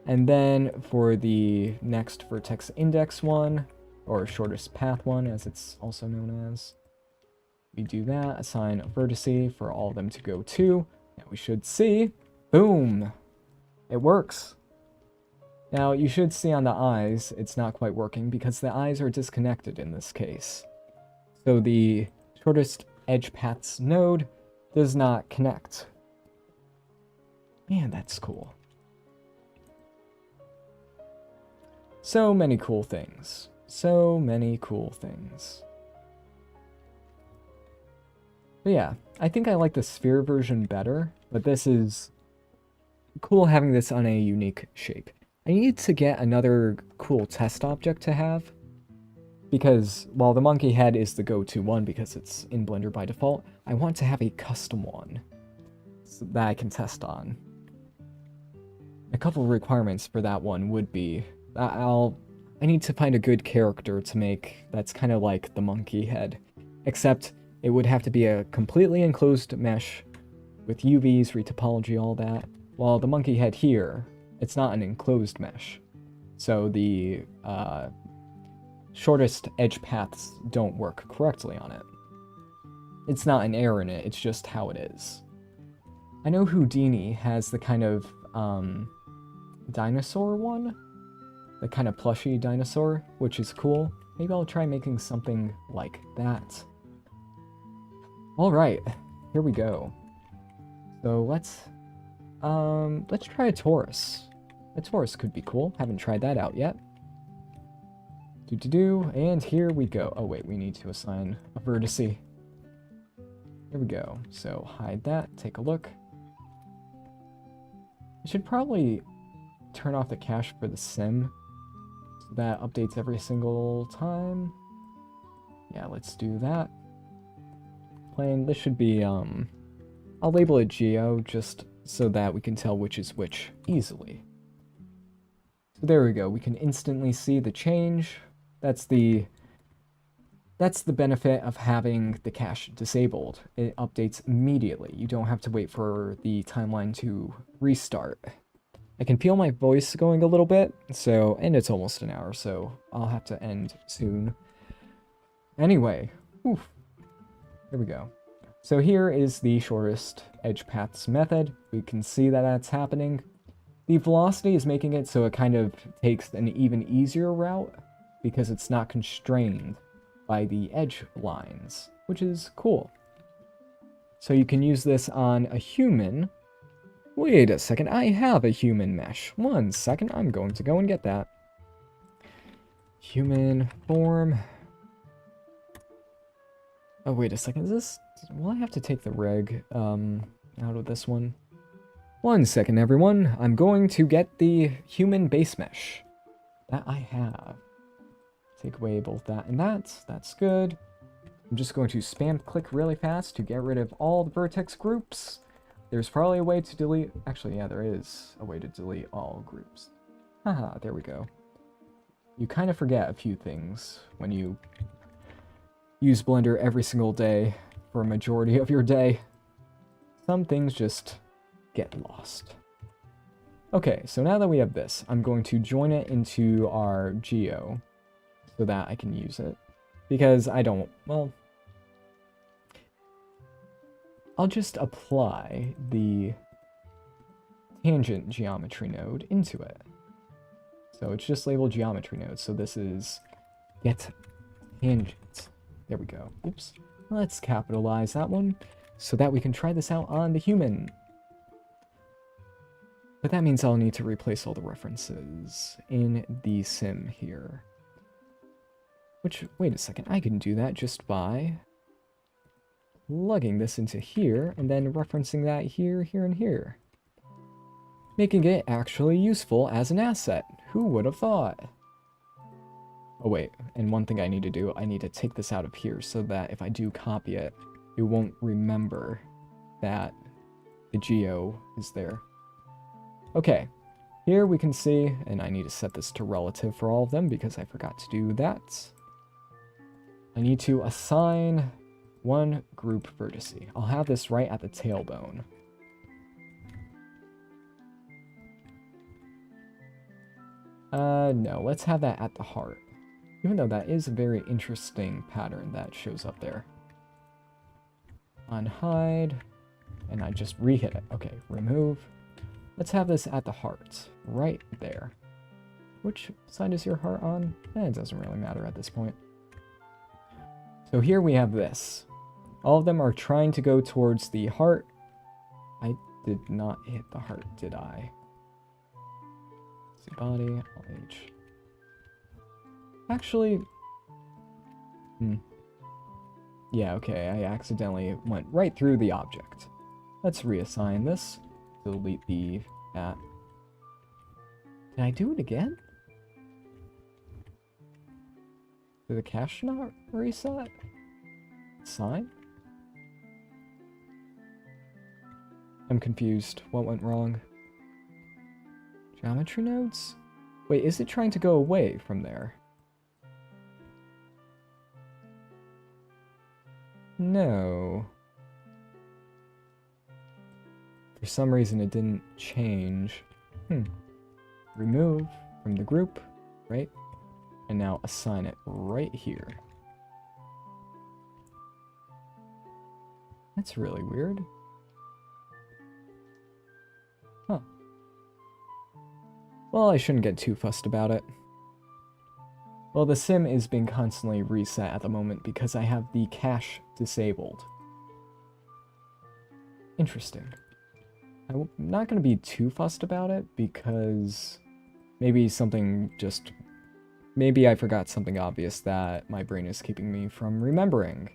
And then for the next vertex index one, or shortest path one, as it's also known as, we do that, assign a vertice for all of them to go to, and we should see, boom, it works. Now, you should see on the eyes, it's not quite working because the eyes are disconnected in this case. So the shortest edge paths node does not connect. Man, that's cool. So many cool things. So many cool things. But yeah, I think I like the sphere version better, but this is cool having this on a unique shape. I need to get another cool test object to have, because while the monkey head is the go-to one because it's in Blender by default, I want to have a custom one that I can test on. A couple of requirements for that one would be, I need to find a good character to make that's kind of like the monkey head, except it would have to be a completely enclosed mesh with UVs, retopology, all that, while the monkey head here, it's not an enclosed mesh. So the shortest edge paths don't work correctly on it. It's not an error in it, it's just how it is. I know Houdini has the kind of dinosaur one, the kind of plushy dinosaur, which is cool. Maybe I'll try making something like that. Alright, here we go. So let's try a Taurus. A Taurus could be cool. Haven't tried that out yet. And here we go. Oh wait, we need to assign a vertice. Here we go. So hide that, take a look. I should probably turn off the cache for the sim, so that updates every single time. Yeah, let's do that. Plane, this should be, I'll label it Geo just so that we can tell which is which easily. So there we go, we can instantly see the change. That's the benefit of having the cache disabled. It updates immediately. You don't have to wait for the timeline to restart. I can feel my voice going a little bit, and it's almost an hour, so I'll have to end soon. Anyway, oof. Here we go. So here is the shortest edge paths method. We can see that that's happening. The velocity is making it so it kind of takes an even easier route because it's not constrained by the edge lines, which is cool. So you can use this on a human. Wait a second, I have a human mesh. 1 second, I'm going to go and get that. Human form. Oh, wait a second, is this... Will I have to take the reg out of this one? 1 second, everyone. I'm going to get the human base mesh that I have. Take away both that and that. That's good. I'm just going to spam click really fast to get rid of all the vertex groups. There's probably a way to delete... Actually, yeah, there is a way to delete all groups. Haha, there we go. You kind of forget a few things when you use Blender every single day for a majority of your day. Some things just get lost. Okay, so now that we have this, I'm going to join it into our Geo so that I can use it. Because I don't... Well... I'll just apply the tangent geometry node into it. So it's just labeled geometry node. So this is get tangent. There we go. Oops. Let's capitalize that one so that we can try this out on the human. But that means I'll need to replace all the references in the sim here. Which, wait a second, I can do that just by lugging this into here, and then referencing that here, here, and here. Making it actually useful as an asset. Who would have thought? Oh wait, and one thing I need to do, I need to take this out of here so that if I do copy it, it won't remember that the geo is there. Okay, here we can see, and I need to set this to relative for all of them because I forgot to do that. I need to assign One group vertex. I'll have this right at the tailbone. No, let's have that at the heart. Even though that is a very interesting pattern that shows up there. Unhide, and I just re-hit it. Okay, remove. Let's have this at the heart, right there. Which side is your heart on? It doesn't really matter at this point. So here we have this. All of them are trying to go towards the heart. I did not hit the heart, did I? See, body, H. Actually, yeah, okay, I accidentally went right through the object. Let's reassign this. Delete the at. Did I do it again? Did the cache not reset? Sign? I'm confused. What went wrong? Geometry nodes? Wait, is it trying to go away from there? No. For some reason it didn't change. Remove from the group, right? And now assign it right here. That's really weird. Huh. Well, I shouldn't get too fussed about it. Well, the sim is being constantly reset at the moment because I have the cache disabled. Interesting. I'm not going to be too fussed about it because maybe something just... Maybe I forgot something obvious that my brain is keeping me from remembering.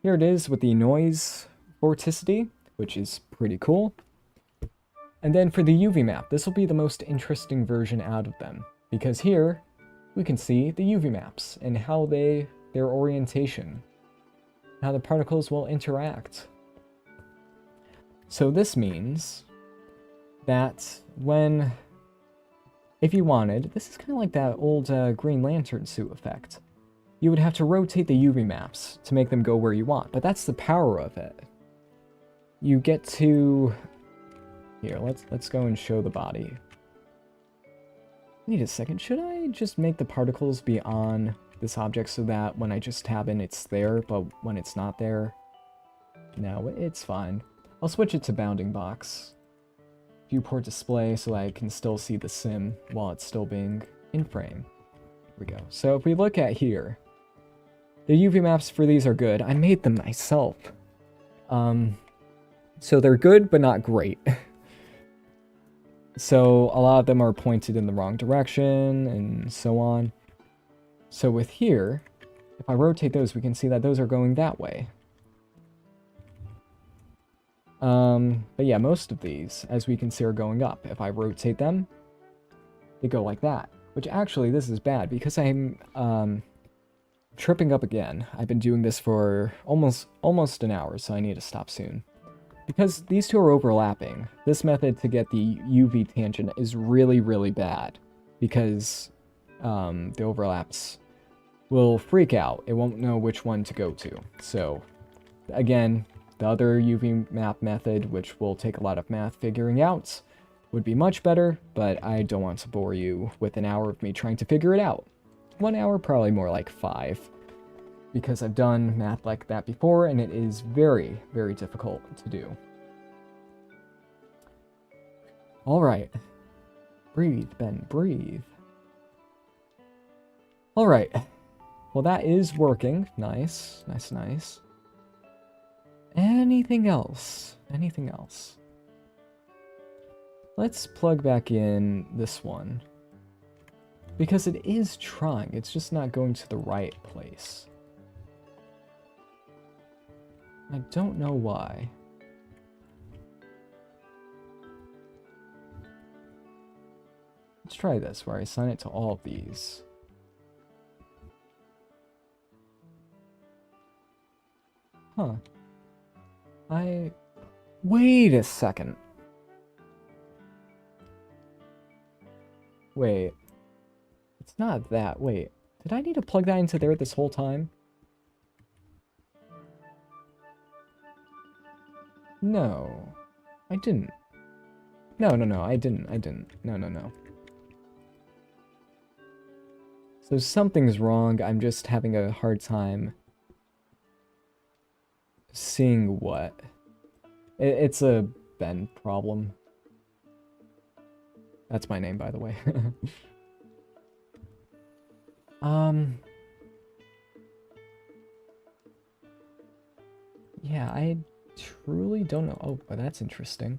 Here it is with the noise vorticity, which is pretty cool. And then for the UV map, this will be the most interesting version out of them. Because here, we can see the UV maps and how their orientation, how the particles will interact. So this means that when, if you wanted, this is kind of like that old Green Lantern suit effect. You would have to rotate the UV maps to make them go where you want, but that's the power of it. You get to, here, let's go and show the body. Wait a second, should I just make the particles be on this object so that when I just tab in it's there, but when it's not there? No, it's fine. I'll switch it to bounding box. Viewport display so I can still see the sim while it's still being in frame. Here we go. So if we look at here, the UV maps for these are good. I made them myself. So they're good, but not great. So a lot of them are pointed in the wrong direction and so on. So with here, if I rotate those, we can see that those are going that way. But yeah, most of these, as we can see, are going up. If I rotate them, they go like that. Which actually, this is bad because I'm tripping up again. I've been doing this for almost an hour, so I need to stop soon. Because these two are overlapping, this method to get the UV tangent is really, really bad. Because the overlaps will freak out. It won't know which one to go to. So, again, the other UV map method, which will take a lot of math figuring out, would be much better, but I don't want to bore you with an hour of me trying to figure it out. 1 hour, probably more like 5. Because I've done math like that before, and it is very, very difficult to do. Alright. Breathe, Ben, breathe. Alright. Well, that is working. Nice, nice, nice. Anything else? Anything else? Let's plug back in this one. Because it is trying, it's just not going to the right place. I don't know why. Let's try this, where I assign it to all of these. Huh. Wait a second. Wait. It's not that. Wait. Did I need to plug that into there this whole time? No, I didn't. No, I didn't. No. So something's wrong. I'm just having a hard time seeing what. It's a Ben problem. That's my name, by the way. Yeah, I truly don't know. Oh, but that's interesting.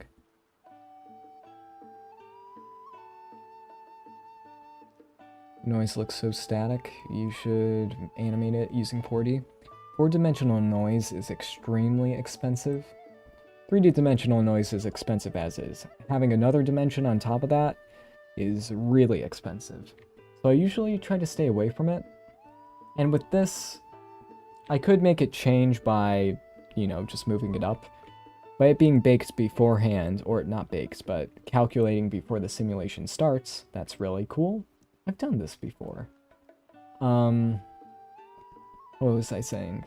Noise looks so static. You should animate it using 4D. 4-dimensional noise is extremely expensive. 3D-dimensional noise is expensive as is. Having another dimension on top of that is really expensive. So I usually try to stay away from it. And with this, I could make it change by, you know, just moving it up. By it being baked beforehand, or not baked, but calculating before the simulation starts, that's really cool. I've done this before. What was I saying?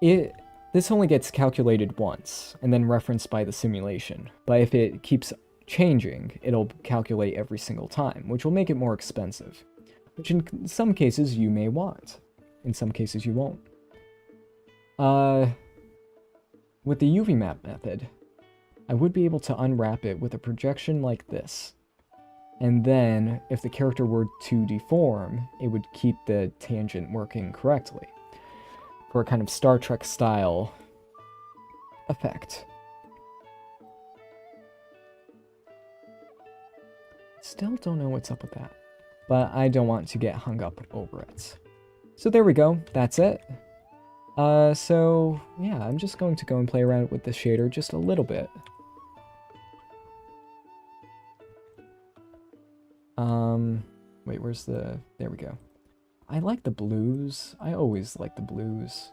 This only gets calculated once, and then referenced by the simulation. But if it keeps changing, it'll calculate every single time, which will make it more expensive. Which in some cases you may want. In some cases you won't. With the UV map method, I would be able to unwrap it with a projection like this. And then, if the character were to deform, it would keep the tangent working correctly. For a kind of Star Trek style effect. Still don't know what's up with that. But I don't want to get hung up over it. So there we go, that's it. So yeah, I'm just going to go and play around with the shader just a little bit. Wait, where's the... There we go. I like the blues. I always like the blues.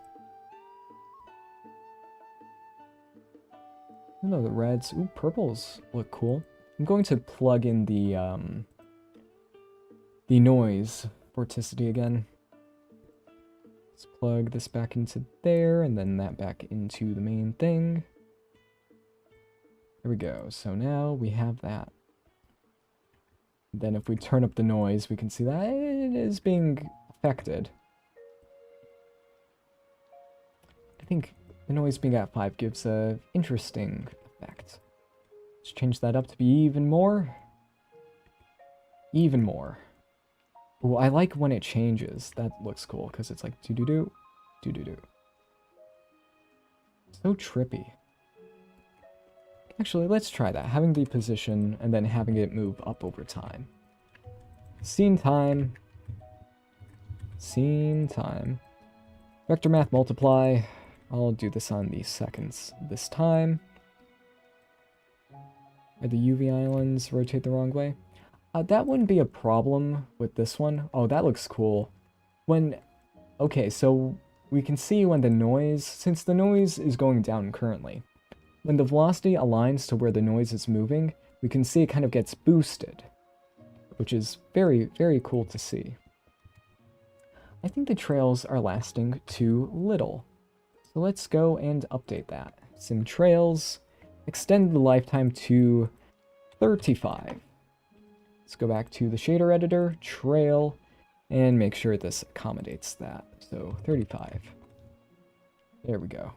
No, the reds. Ooh, purples look cool. I'm going to plug in the noise vorticity again. Let's plug this back into there, and then that back into the main thing. There we go. So now we have that. Then if we turn up the noise, we can see that it is being affected. I think the noise being at 5 gives a interesting effect. Let's change that up to be even more. Even more. Oh, I like when it changes. That looks cool, because it's like do-do-do, do-do-do. So trippy. Actually, let's try that. Having the position, and then having it move up over time. Scene time. Scene time. Vector math multiply. I'll do this on the seconds this time. Are the UV islands rotate the wrong way? That wouldn't be a problem with this one. Oh, that looks cool. Okay, so we can see when the noise, since the noise is going down currently, when the velocity aligns to where the noise is moving, we can see it kind of gets boosted, which is very, very cool to see. I think the trails are lasting too little. So let's go and update that. Sim trails, extend the lifetime to 35. Let's go back to the shader editor, trail, and make sure this accommodates that. So 35. There we go.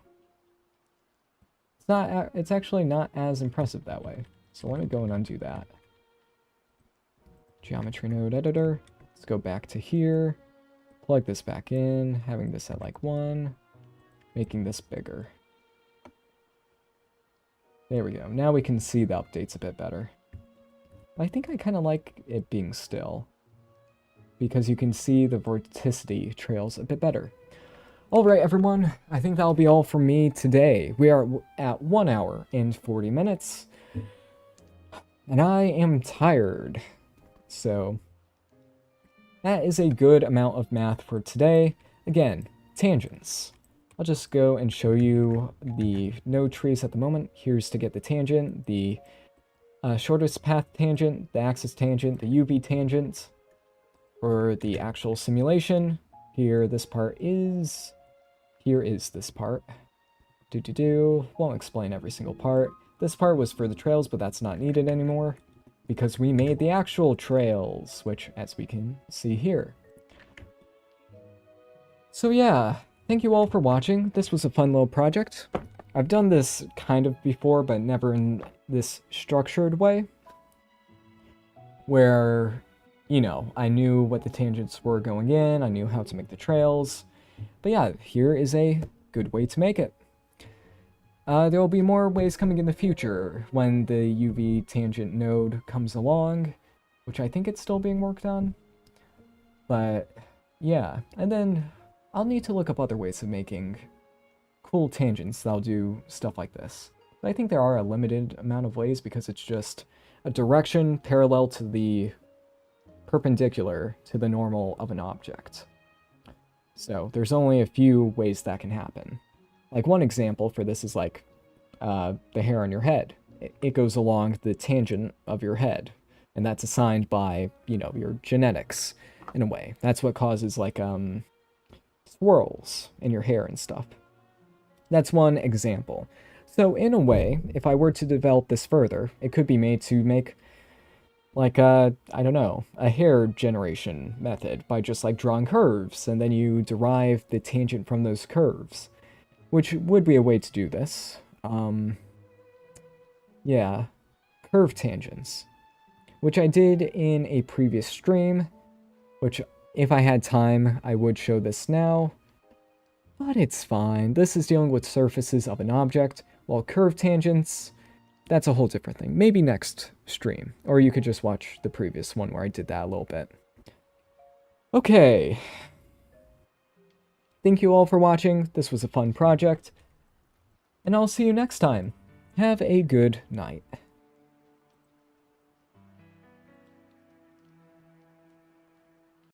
It's actually not as impressive that way. So let me go and undo that. Geometry node editor. Let's go back to here. Plug this back in, having this at like 1. Making this bigger. There we go. Now we can see the updates a bit better. I think I kind of like it being still, because you can see the vorticity trails a bit better. Alright everyone, I think that'll be all from me today. We are at 1 hour and 40 minutes, and I am tired. So, that is a good amount of math for today. Again, tangents. I'll just go and show you the node trees at the moment. Here's to get the tangent, the shortest path tangent, the axis tangent, the UV tangent. For the actual simulation, here is this part. Won't explain every single part. This part was for the trails, but that's not needed anymore, because we made the actual trails, which, as we can see here. So yeah, thank you all for watching. This was a fun little project. I've done this kind of before, but never in this structured way, where, you know, I knew what the tangents were going in, I knew how to make the trails. But yeah, here is a good way to make it. There will be more ways coming in the future when the UV tangent node comes along, which I think it's still being worked on. But yeah, and then I'll need to look up other ways of making cool tangents that'll do stuff like this. But I think there are a limited amount of ways because it's just a direction parallel to the perpendicular to the normal of an object. So there's only a few ways that can happen. Like one example for this is like the hair on your head. It goes along the tangent of your head, and that's assigned by, you know, your genetics in a way. That's what causes like swirls in your hair and stuff. That's one example. So in a way, if I were to develop this further, it could be made to make like I don't know, a hair generation method by just like drawing curves, and then you derive the tangent from those curves, which would be a way to do this. Yeah, curve tangents, which I did in a previous stream, which if I had time, I would show this now, but it's fine. This is dealing with surfaces of an object, while curve tangents, that's a whole different thing. Maybe next stream, or you could just watch the previous one where I did that a little bit. Okay. Thank you all for watching. This was a fun project, and I'll see you next time. Have a good night.